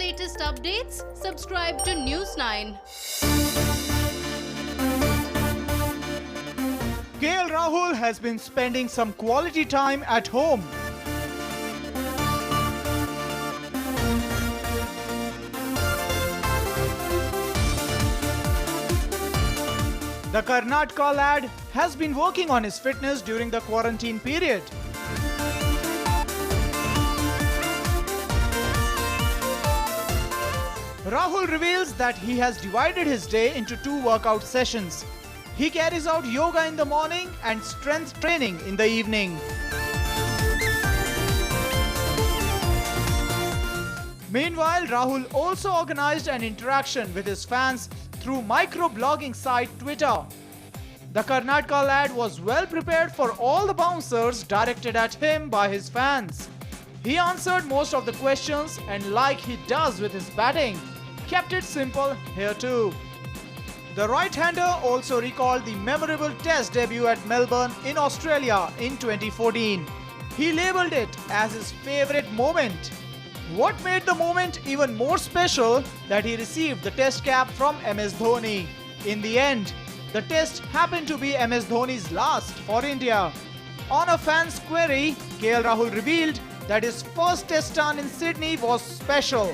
latest updates, subscribe to News 9. KL Rahul has been spending some quality time at home. The Karnataka lad has been working on his fitness during the quarantine period. Rahul reveals that he has divided his day into 2 workout sessions. He carries out yoga in the morning and strength training in the evening. Meanwhile, Rahul also organized an interaction with his fans through micro-blogging site Twitter. The Karnataka lad was well prepared for all the bouncers directed at him by his fans. He answered most of the questions and, like he does with his batting, kept it simple here too. The right-hander also recalled the memorable Test debut at Melbourne in Australia in 2014. He labelled it as his favourite moment. What made the moment even more special that he received the Test cap from MS Dhoni. In the end, the Test happened to be MS Dhoni's last for India. On a fan's query, KL Rahul revealed that his first Test ton in Sydney was special.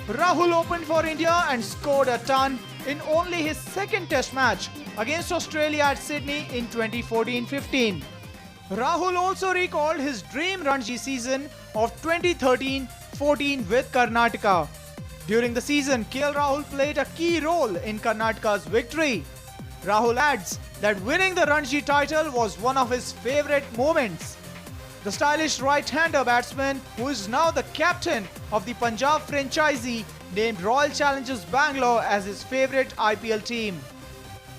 Rahul opened for India and scored a ton in only his second Test match against Australia at Sydney in 2014-15. Rahul also recalled his dream Ranji season of 2013-14 with Karnataka. During the season, KL Rahul played a key role in Karnataka's victory. Rahul adds that winning the Ranji title was one of his favourite moments. The stylish right-hander batsman, who is now the captain of the Punjab franchisee, named Royal Challengers Bangalore as his favourite IPL team.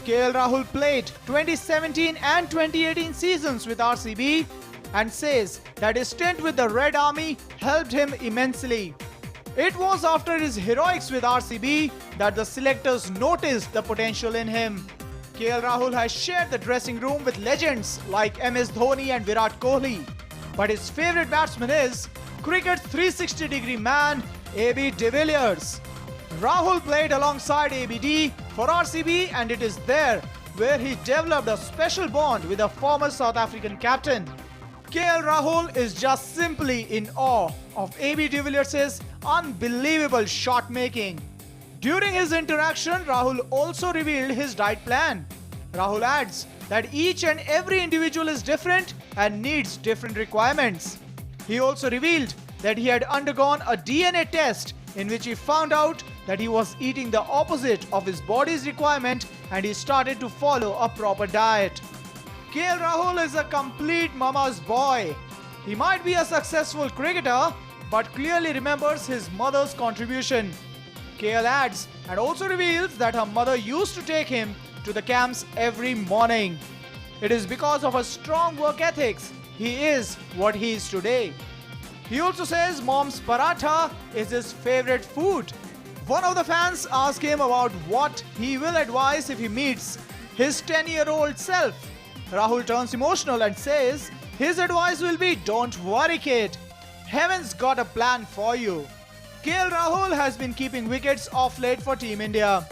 KL Rahul played 2017 and 2018 seasons with RCB and says that his stint with the Red Army helped him immensely. It was after his heroics with RCB that the selectors noticed the potential in him. KL Rahul has shared the dressing room with legends like MS Dhoni and Virat Kohli. But his favourite batsman is cricket's 360-degree man, AB de Villiers. Rahul played alongside ABD for RCB, and it is there where he developed a special bond with the former South African captain. KL Rahul is just simply in awe of AB de Villiers' unbelievable shot making. During his interaction, Rahul also revealed his diet plan. Rahul adds that each and every individual is different and needs different requirements. He also revealed that he had undergone a DNA test in which he found out that he was eating the opposite of his body's requirement, and he started to follow a proper diet. KL Rahul is a complete mama's boy. He might be a successful cricketer, but clearly remembers his mother's contribution. KL adds and also reveals that her mother used to take him to the camps every morning. It is because of her strong work ethics he is what he is today. He also says mom's paratha is his favorite food. One of the fans asked him about what he will advise if he meets his 10-year-old self. Rahul turns emotional and says his advice will be, don't worry kid, heaven's got a plan for you. KL Rahul has been keeping wickets off late for Team India.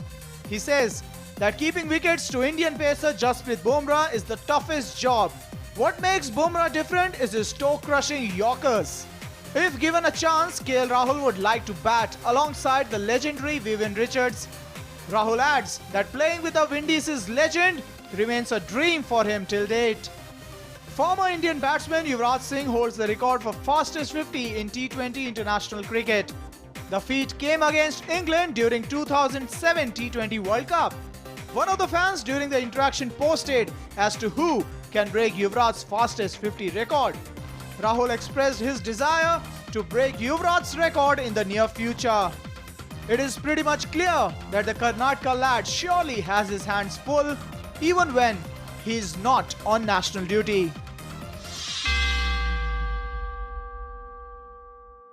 He says that keeping wickets to Indian pacer Jasprit Bumrah is the toughest job. What makes Bumrah different is his toe-crushing Yorkers. If given a chance, KL Rahul would like to bat alongside the legendary Vivian Richards. Rahul adds that playing with a Windies' legend remains a dream for him till date. Former Indian batsman Yuvraj Singh holds the record for fastest 50 in T20 international cricket. The feat came against England during 2007 T20 World Cup. One of the fans during the interaction posted as to who can break Yuvraj's fastest 50 record. Rahul expressed his desire to break Yuvraj's record in the near future. It is pretty much clear that the Karnataka lad surely has his hands full even when he is not on national duty.